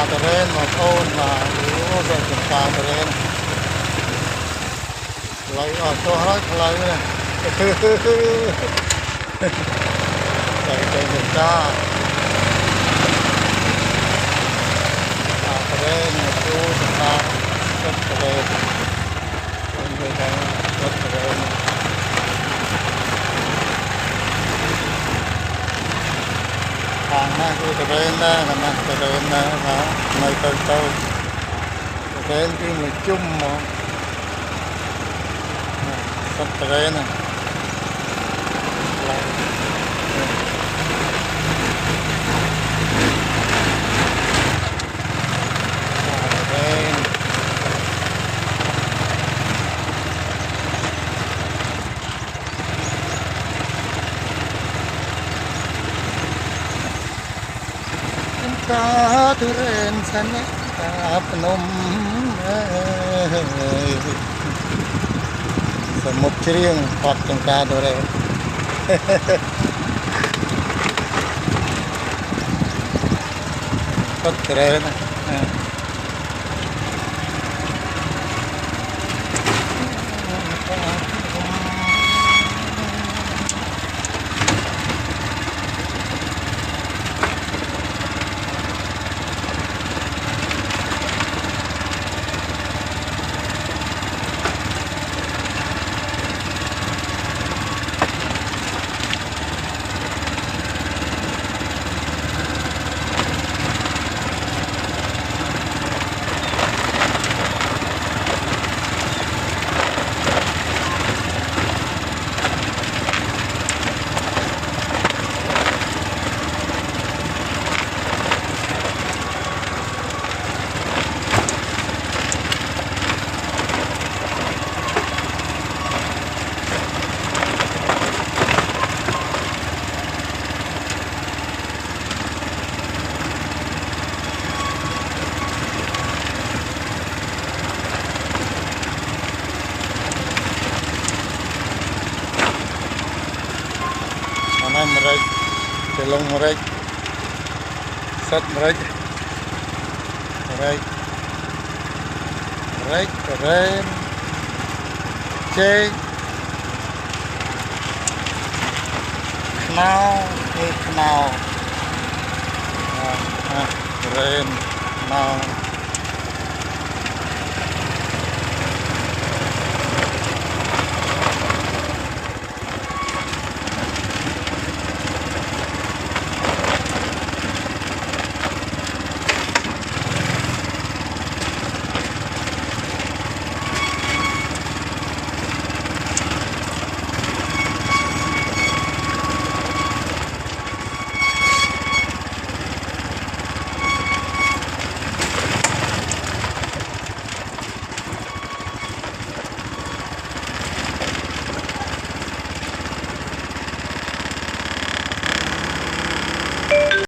tờ rên một ôn và yếu về chúng ta tờ rên lấy ở chỗ hết lấy này đẩy đẩy chúng ta tờ rên một chỗ chúng ta rất tờ rên người ta rất tờ rên hàng này tờ rên đây là tờ rên này và mấy tờ tàu tren cái người chung mà sắp tren này ta tren sana ta penom một riêng hoạt trong ca đồ đấy rất keren mereka belum mereka set mereka keren cek kenal keren kenal